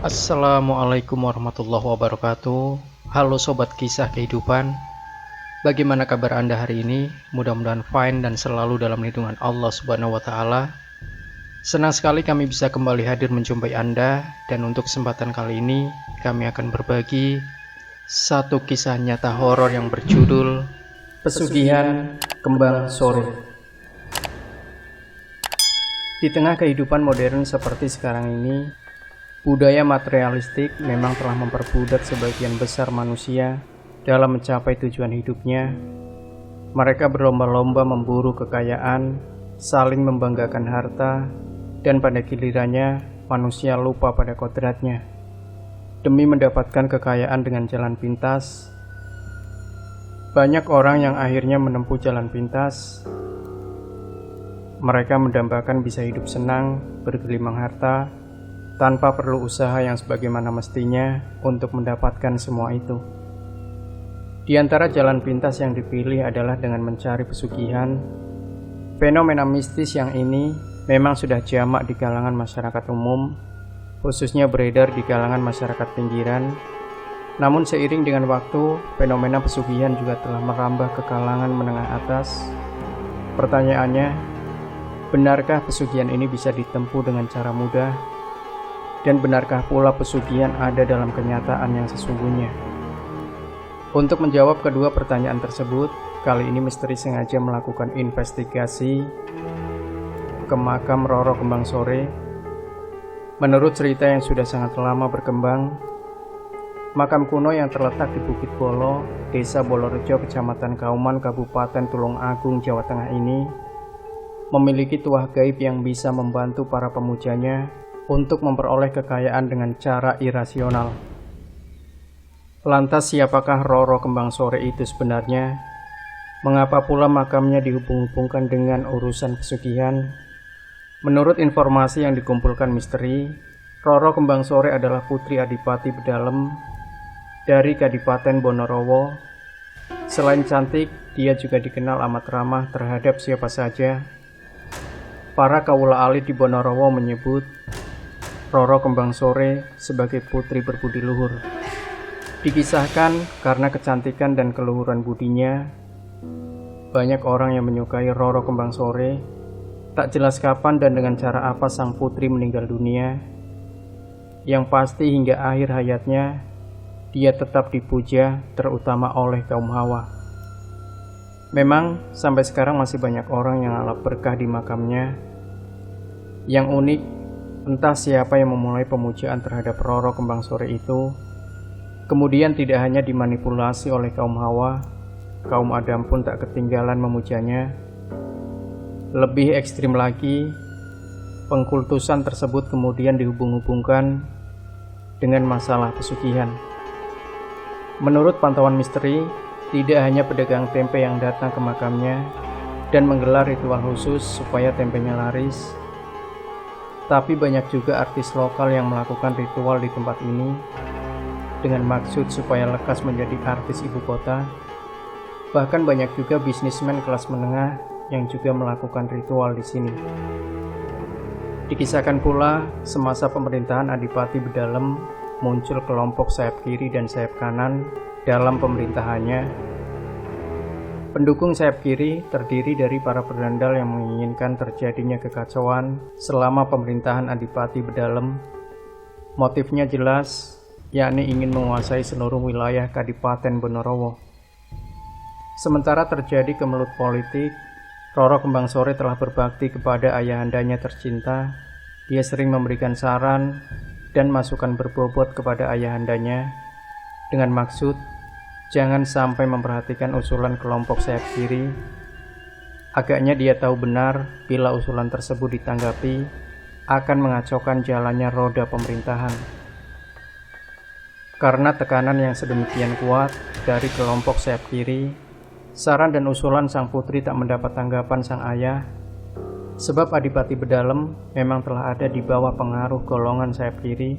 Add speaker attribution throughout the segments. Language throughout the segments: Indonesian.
Speaker 1: Assalamualaikum warahmatullahi wabarakatuh. Halo sobat kisah kehidupan. Bagaimana kabar Anda hari ini? Mudah-mudahan fine dan selalu dalam lindungan Allah Subhanahu wa taala. Senang sekali kami bisa kembali hadir menjumpai Anda, dan untuk kesempatan kali ini kami akan berbagi satu kisah nyata horor yang berjudul Pesugihan Kembang Sore. Di tengah kehidupan modern seperti sekarang ini, budaya materialistik memang telah memperbudak sebagian besar manusia dalam mencapai tujuan hidupnya. Mereka berlomba-lomba memburu kekayaan, saling membanggakan harta, dan pada gilirannya manusia lupa pada kodratnya. Demi mendapatkan kekayaan dengan jalan pintas, banyak orang yang akhirnya menempuh jalan pintas. Mereka mendambakan bisa hidup senang, bergelimang harta, tanpa perlu usaha yang sebagaimana mestinya untuk mendapatkan semua itu. Di antara jalan pintas yang dipilih adalah dengan mencari pesugihan. Fenomena mistis yang ini memang sudah jamak di kalangan masyarakat umum, khususnya beredar di kalangan masyarakat pinggiran. Namun seiring dengan waktu, fenomena pesugihan juga telah merambah ke kalangan menengah atas. Pertanyaannya, benarkah pesugihan ini bisa ditempuh dengan cara mudah? Dan benarkah pula pesugihan ada dalam kenyataan yang sesungguhnya? Untuk menjawab kedua pertanyaan tersebut, kali ini misteri sengaja melakukan investigasi ke makam Roro Kembang Sore. Menurut cerita yang sudah sangat lama berkembang, makam kuno yang terletak di Bukit Bolo, Desa Bolorejo, Kecamatan Kauman, Kabupaten Tulung Agung, Jawa Tengah ini memiliki tuah gaib yang bisa membantu para pemujanya untuk memperoleh kekayaan dengan cara irasional. Lantas siapakah Roro Kembang Sore itu sebenarnya? Mengapa pula makamnya dihubung-hubungkan dengan urusan pesugihan? Menurut informasi yang dikumpulkan misteri, Roro Kembang Sore adalah putri Adipati Bedalem dari Kadipaten Bonorowo. Selain cantik, dia juga dikenal amat ramah terhadap siapa saja. Para kawula alit di Bonorowo menyebut Roro Kembang Sore sebagai putri berbudi luhur. Dikisahkan karena kecantikan dan keluhuran budinya, banyak orang yang menyukai Roro Kembang Sore. Tak jelas kapan dan dengan cara apa sang putri meninggal dunia. Yang pasti hingga akhir hayatnya, dia tetap dipuja terutama oleh kaum hawa. Memang sampai sekarang masih banyak orang yang ngalap berkah di makamnya. Yang unik, entah siapa yang memulai pemujaan terhadap Roro Kembang Sore itu, kemudian tidak hanya dimanipulasi oleh kaum hawa, kaum Adam pun tak ketinggalan memujanya. Lebih ekstrim lagi, pengkultusan tersebut kemudian dihubung-hubungkan dengan masalah pesugihan. Menurut pantauan misteri, tidak hanya pedagang tempe yang datang ke makamnya dan menggelar ritual khusus supaya tempenya laris, tapi banyak juga artis lokal yang melakukan ritual di tempat ini dengan maksud supaya lekas menjadi artis ibu kota. Bahkan banyak juga bisnismen kelas menengah yang juga melakukan ritual di sini. Dikisahkan pula, semasa pemerintahan Adipati Bedalem muncul kelompok sayap kiri dan sayap kanan dalam pemerintahannya. Pendukung sayap kiri terdiri dari para berandal yang menginginkan terjadinya kekacauan selama pemerintahan Adipati Bedalem. Motifnya jelas, yakni ingin menguasai seluruh wilayah Kadipaten Bonorowo. Sementara terjadi kemelut politik, Roro Kembang Sore telah berbakti kepada ayahandanya tercinta. Dia sering memberikan saran dan masukan berbobot kepada ayahandanya dengan maksud jangan sampai memperhatikan usulan kelompok sayap kiri. Agaknya dia tahu benar bila usulan tersebut ditanggapi akan mengacaukan jalannya roda pemerintahan. Karena tekanan yang sedemikian kuat dari kelompok sayap kiri, saran dan usulan sang putri tak mendapat tanggapan sang ayah. Sebab Adipati Bedalem memang telah ada di bawah pengaruh golongan sayap kiri.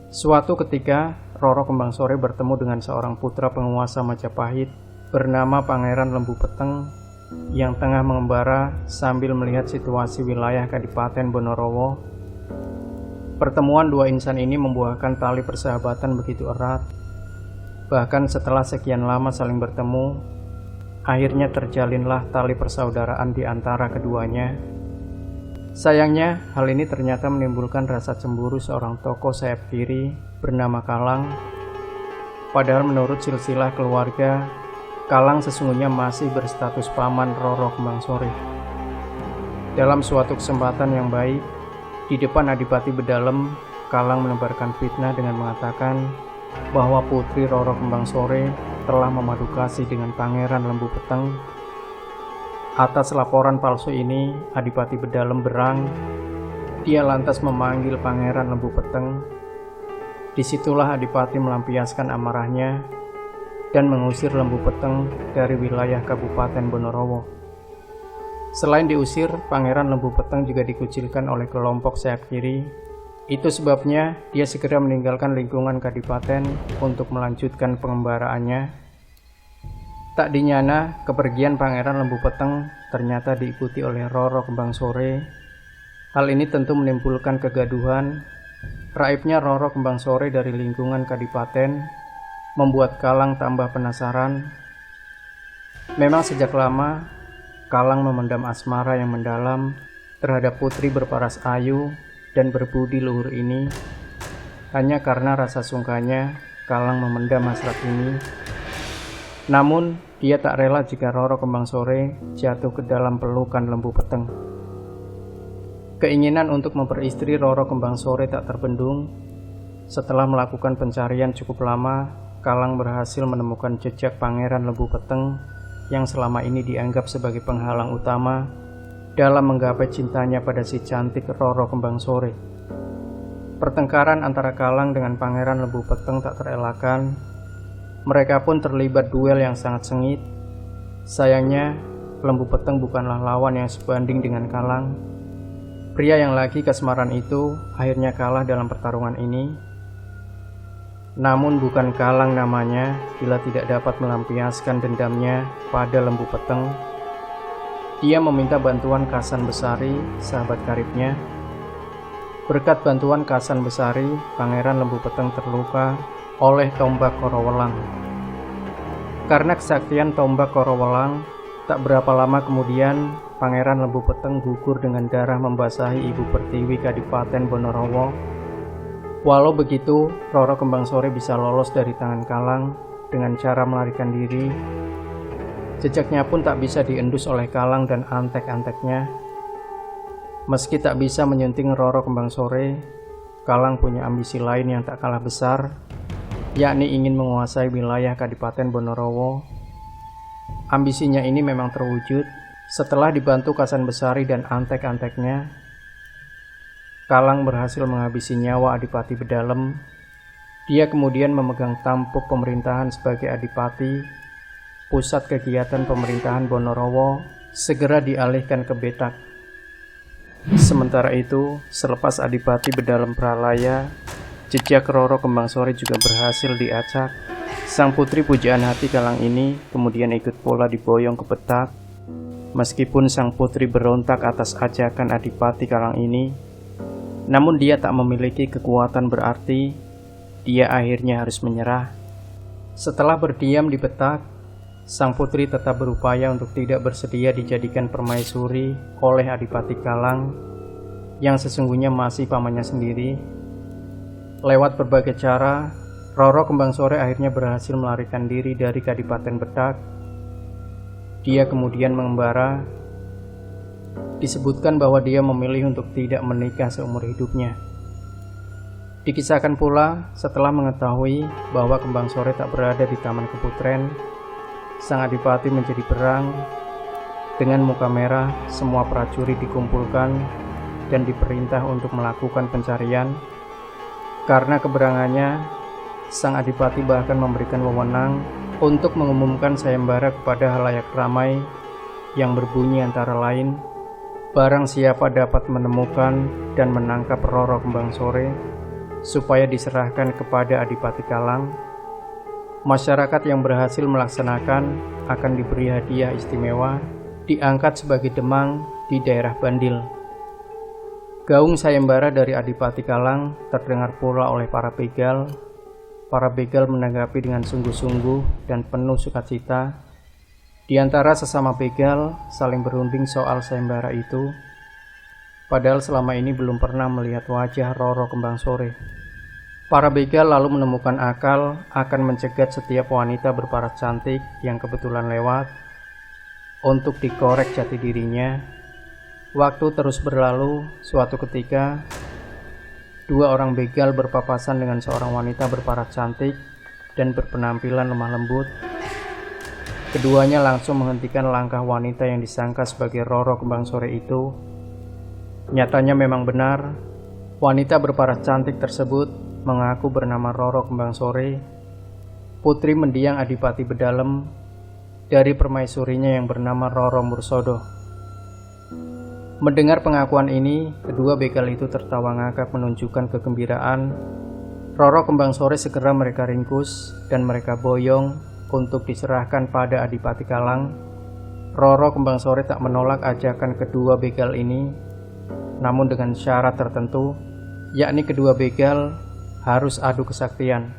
Speaker 1: Suatu ketika, Roro Kembang Sore bertemu dengan seorang putra penguasa Majapahit bernama Pangeran Lembu Peteng yang tengah mengembara sambil melihat situasi wilayah Kadipaten Bonorowo. Pertemuan dua insan ini membuahkan tali persahabatan begitu erat. Bahkan setelah sekian lama saling bertemu, akhirnya terjalinlah tali persaudaraan di antara keduanya. Sayangnya, hal ini ternyata menimbulkan rasa cemburu seorang tokoh sayap kiri bernama Kalang. Padahal menurut silsilah keluarga, Kalang sesungguhnya masih berstatus paman Roro Kembang Sore. Dalam suatu kesempatan yang baik, di depan Adipati Bedalem, Kalang menebarkan fitnah dengan mengatakan bahwa putri Roro Kembang Sore telah memadu kasih dengan Pangeran Lembu Peteng. Atas laporan palsu ini, Adipati Bedalem berang. Dia lantas memanggil Pangeran Lembu Peteng. Disitulah Adipati melampiaskan amarahnya dan mengusir Lembu Peteng dari wilayah Kabupaten Bonorowo. Selain diusir, Pangeran Lembu Peteng juga dikucilkan oleh kelompok sayap kiri. Itu sebabnya dia segera meninggalkan lingkungan kadipaten untuk melanjutkan pengembaraannya. Tak dinyana, kepergian Pangeran Lembu Peteng ternyata diikuti oleh Roro Kembang Sore. Hal ini tentu menimbulkan kegaduhan. Raibnya Roro Kembang Sore dari lingkungan kadipaten membuat Kalang tambah penasaran. Memang sejak lama, Kalang memendam asmara yang mendalam terhadap putri berparas ayu dan berbudi luhur ini. Hanya karena rasa sungkanya, Kalang memendam hasrat ini. Namun, dia tak rela jika Roro Kembang Sore jatuh ke dalam pelukan Lembu Peteng. Keinginan untuk memperistri Roro Kembang Sore tak terbendung. Setelah melakukan pencarian cukup lama, Kalang berhasil menemukan jejak Pangeran Lembu Peteng yang selama ini dianggap sebagai penghalang utama dalam menggapai cintanya pada si cantik Roro Kembang Sore. Pertengkaran antara Kalang dengan Pangeran Lembu Peteng tak terelakkan. Mereka pun terlibat duel yang sangat sengit. Sayangnya, Lembu Peteng bukanlah lawan yang sebanding dengan Kalang. Pria yang lagi kasmaran itu akhirnya kalah dalam pertarungan ini. Namun bukan Kalang namanya bila tidak dapat melampiaskan dendamnya pada Lembu Peteng. Dia meminta bantuan Kasan Besari, sahabat karibnya. Berkat bantuan Kasan Besari, Pangeran Lembu Peteng terluka oleh tombak Korowelang. Karena kesaktian tombak Korowelang, tak berapa lama kemudian Pangeran Lembu Peteng gugur dengan darah membasahi Ibu Pertiwi Kadipaten Bonorowo. Walau begitu, Roro Kembang Sore bisa lolos dari tangan Kalang dengan cara melarikan diri. Jejaknya pun tak bisa diendus oleh Kalang dan antek-anteknya. Meski tak bisa menyunting Roro Kembang Sore, Kalang punya ambisi lain yang tak kalah besar, yakni ingin menguasai wilayah Kadipaten Bonorowo. Ambisinya ini memang terwujud setelah dibantu Kasan Besari dan antek-anteknya. Kalang berhasil menghabisi nyawa Adipati Bedalem. Dia kemudian memegang tampuk pemerintahan sebagai Adipati. Pusat kegiatan pemerintahan Bonorowo segera dialihkan ke Betak. Sementara itu, selepas Adipati Bedalem pralaya, jejak Roro Kembang Sore juga berhasil diacak. Sang putri pujaan hati Kalang ini kemudian ikut pula diboyong ke Betak. Meskipun sang putri berontak atas ajakan Adipati Kalang ini, namun dia tak memiliki kekuatan berarti. Dia akhirnya harus menyerah. Setelah berdiam di Betak, sang putri tetap berupaya untuk tidak bersedia dijadikan permaisuri oleh Adipati Kalang yang sesungguhnya masih pamannya sendiri. Lewat berbagai cara, Roro Kembang Sore akhirnya berhasil melarikan diri dari Kadipaten Betak. Dia kemudian mengembara. Disebutkan bahwa dia memilih untuk tidak menikah seumur hidupnya. Dikisahkan pula, setelah mengetahui bahwa Kembang Sore tak berada di Taman Keputren, sang Adipati menjadi berang. Dengan muka merah, semua prajurit dikumpulkan dan diperintah untuk melakukan pencarian. Karena keberangannya, sang Adipati bahkan memberikan wewenang untuk mengumumkan sayembara kepada halayak ramai yang berbunyi antara lain, barang siapa dapat menemukan dan menangkap Roro Kembang Sore, supaya diserahkan kepada Adipati Kalang. Masyarakat yang berhasil melaksanakan akan diberi hadiah istimewa, diangkat sebagai demang di daerah Bandil. Gaung sayembara dari Adipati Kalang terdengar pula oleh para begal. Para begal menanggapi dengan sungguh-sungguh dan penuh sukacita. Di antara sesama begal saling berunding soal sayembara itu. Padahal selama ini belum pernah melihat wajah Roro Kembang Sore. Para begal lalu menemukan akal akan mencegat setiap wanita berparas cantik yang kebetulan lewat untuk dikorek jati dirinya. Waktu terus berlalu. Suatu ketika, dua orang begal berpapasan dengan seorang wanita berparas cantik dan berpenampilan lemah lembut. Keduanya langsung menghentikan langkah wanita yang disangka sebagai Roro Kembang Sore itu. Nyatanya memang benar, wanita berparas cantik tersebut mengaku bernama Roro Kembang Sore, putri mendiang Adipati Bedalem dari permaisurinya yang bernama Roro Mursodo. Mendengar pengakuan ini, kedua begal itu tertawa ngakak menunjukkan kegembiraan. Roro Kembang Sore segera mereka ringkus dan mereka boyong untuk diserahkan pada Adipati Kalang. Roro Kembang Sore tak menolak ajakan kedua begal ini, namun dengan syarat tertentu, yakni kedua begal harus adu kesaktian.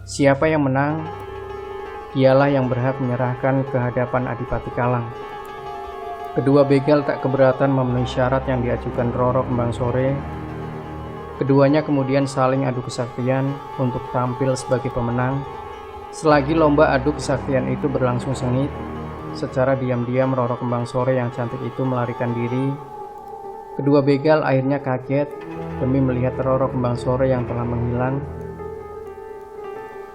Speaker 1: Siapa yang menang, dialah yang berhak menyerahkan ke hadapan Adipati Kalang. Kedua begal tak keberatan memenuhi syarat yang diajukan Roro Kembang Sore. Keduanya kemudian saling adu kesaktian untuk tampil sebagai pemenang. Selagi lomba adu kesaktian itu berlangsung sengit, secara diam-diam Roro Kembang Sore yang cantik itu melarikan diri. Kedua begal akhirnya kaget demi melihat Roro Kembang Sore yang telah menghilang.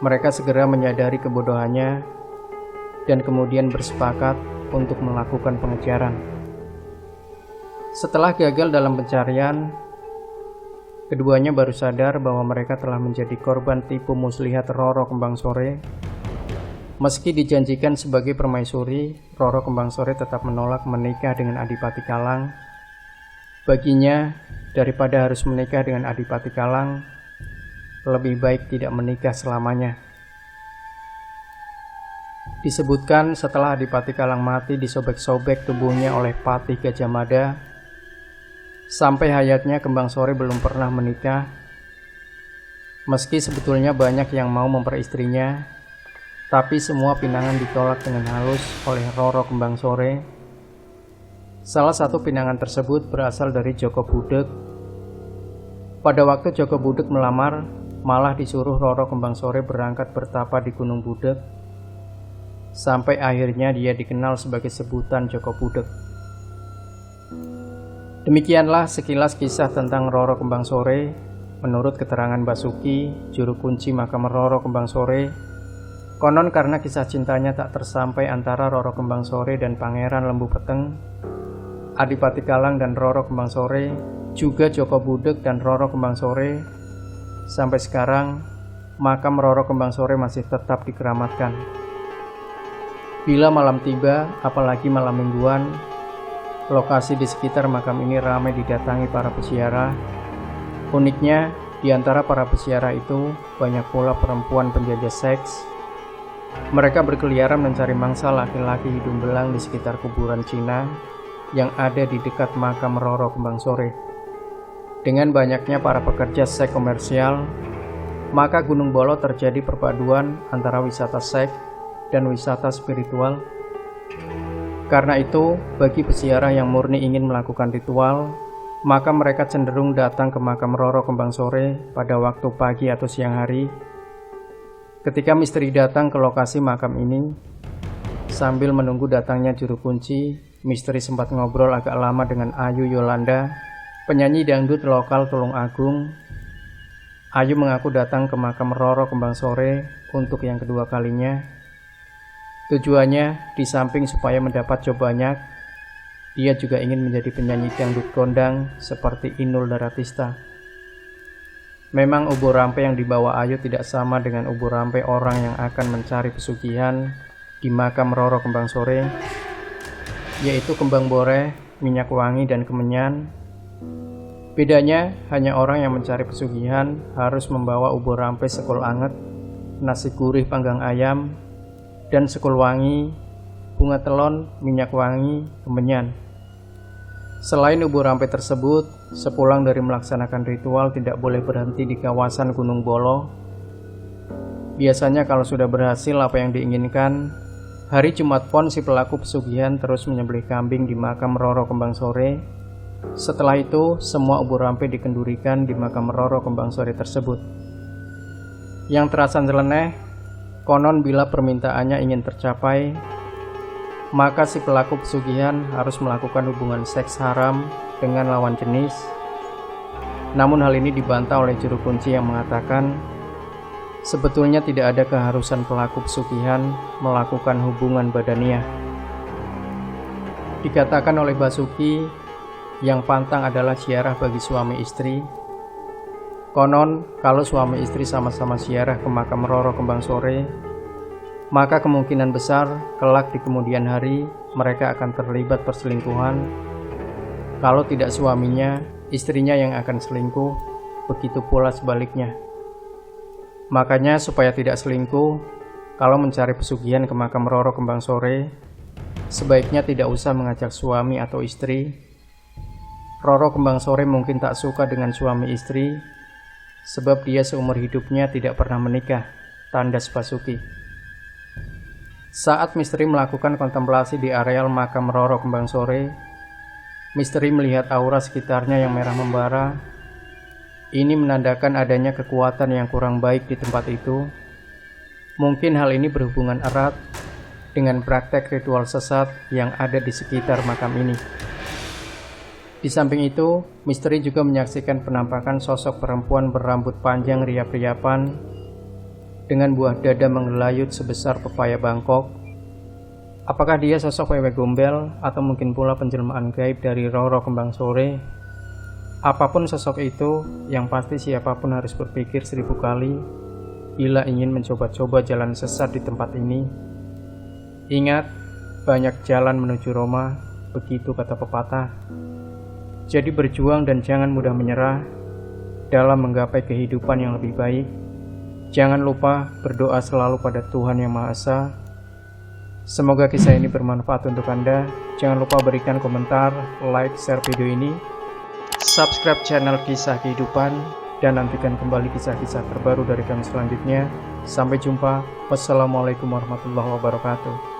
Speaker 1: Mereka segera menyadari kebodohannya dan kemudian bersepakat untuk melakukan pengejaran. Setelah gagal dalam pencarian, keduanya baru sadar bahwa mereka telah menjadi korban tipu muslihat Roro Kembang Sore. Meski dijanjikan sebagai permaisuri, Roro Kembang Sore tetap menolak menikah dengan Adipati Kalang. Baginya, daripada harus menikah dengan Adipati Kalang, lebih baik tidak menikah selamanya. Disebutkan setelah Adipati Kalang mati disobek-sobek tubuhnya oleh Patih Gajah Mada. Sampai hayatnya Kembang Sore belum pernah menikah. Meski sebetulnya banyak yang mau memperistrinya, tapi semua pinangan ditolak dengan halus oleh Roro Kembang Sore. Salah satu pinangan tersebut berasal dari Joko Budek. Pada waktu Joko Budek melamar, malah disuruh Roro Kembang Sore berangkat bertapa di Gunung Budek. Sampai akhirnya dia dikenal sebagai sebutan Joko Budek. Demikianlah sekilas kisah tentang Roro Kembang Sore. Menurut keterangan Basuki, juru kunci makam Roro Kembang Sore, konon karena kisah cintanya tak tersampai antara Roro Kembang Sore dan Pangeran Lembu Peteng, Adipati Kalang dan Roro Kembang Sore, juga Joko Budek dan Roro Kembang Sore, sampai sekarang makam Roro Kembang Sore masih tetap dikeramatkan. Bila malam tiba, apalagi malam mingguan, lokasi di sekitar makam ini ramai didatangi para peziarah. Uniknya, di antara para peziarah itu banyak pula perempuan penjajah seks. Mereka berkeliaran mencari mangsa laki-laki hidung belang di sekitar kuburan Cina yang ada di dekat makam Roro Kembang Sore. Dengan banyaknya para pekerja seks komersial, maka Gunung Bolo terjadi perpaduan antara wisata seks dan wisata spiritual. Karena itu, bagi peziarah yang murni ingin melakukan ritual, maka mereka cenderung datang ke makam Roro Kembang Sore pada waktu pagi atau siang hari. Ketika misteri datang ke lokasi makam ini, sambil menunggu datangnya juru kunci, misteri sempat ngobrol agak lama dengan Ayu Yolanda, penyanyi dangdut lokal Tulung Agung. Ayu mengaku datang ke makam Roro Kembang Sore untuk yang kedua kalinya. Tujuannya, di samping supaya mendapat job banyak, dia juga ingin menjadi penyanyi dangdut kondang seperti Inul Daratista. Memang ubur rampe yang dibawa Ayu tidak sama dengan ubur rampe orang yang akan mencari pesugihan di makam Roro Kembang Sore, yaitu kembang boreh, minyak wangi, dan kemenyan. Bedanya, hanya orang yang mencari pesugihan harus membawa ubur rampe sekul anget, nasi gurih panggang ayam, dan sekul wangi, bunga telon, minyak wangi, kemenyan. Selain Ubu Rampe tersebut, sepulang dari melaksanakan ritual tidak boleh berhenti di kawasan Gunung Bolo. Biasanya kalau sudah berhasil apa yang diinginkan, hari Jumat Pon si pelaku pesugihan terus menyembelih kambing di makam Roro Kembang Sore. Setelah itu, semua Ubu Rampe dikendurikan di makam Roro Kembang Sore tersebut. Yang terasa nyeleneh, konon bila permintaannya ingin tercapai, maka si pelaku pesugihan harus melakukan hubungan seks haram dengan lawan jenis. Namun hal ini dibantah oleh juru kunci yang mengatakan sebetulnya tidak ada keharusan pelaku pesugihan melakukan hubungan badaniah. Dikatakan oleh Basuki, yang pantang adalah ziarah bagi suami istri. Konon kalau suami istri sama-sama ziarah ke makam Roro Kembang Sore, maka kemungkinan besar kelak di kemudian hari mereka akan terlibat perselingkuhan. Kalau tidak suaminya, istrinya yang akan selingkuh, begitu pula sebaliknya. Makanya supaya tidak selingkuh, kalau mencari pesugihan ke makam Roro Kembang Sore, sebaiknya tidak usah mengajak suami atau istri. Roro Kembang Sore mungkin tak suka dengan suami istri, sebab dia seumur hidupnya tidak pernah menikah, tandas Basuki. Saat misteri melakukan kontemplasi di areal makam Roro Kembang Sore, misteri melihat aura sekitarnya yang merah membara. Ini menandakan adanya kekuatan yang kurang baik di tempat itu. Mungkin hal ini berhubungan erat dengan praktek ritual sesat yang ada di sekitar makam ini. Di samping itu, misteri juga menyaksikan penampakan sosok perempuan berambut panjang riap-riapan dengan buah dada menggelayut sebesar pepaya Bangkok. Apakah dia sosok wewe gombel atau mungkin pula penjelmaan gaib dari Roro Kembang Sore? Apapun sosok itu, yang pasti siapapun harus berpikir 1000 kali bila ingin mencoba-coba jalan sesat di tempat ini. Ingat, banyak jalan menuju Roma, begitu kata pepatah. Jadi berjuang dan jangan mudah menyerah dalam menggapai kehidupan yang lebih baik. Jangan lupa berdoa selalu pada Tuhan Yang Maha Esa. Semoga kisah ini bermanfaat untuk Anda. Jangan lupa berikan komentar, like, share video ini, subscribe channel Kisah Kehidupan, dan nantikan kembali kisah-kisah terbaru dari kami selanjutnya. Sampai jumpa. Wassalamualaikum warahmatullahi wabarakatuh.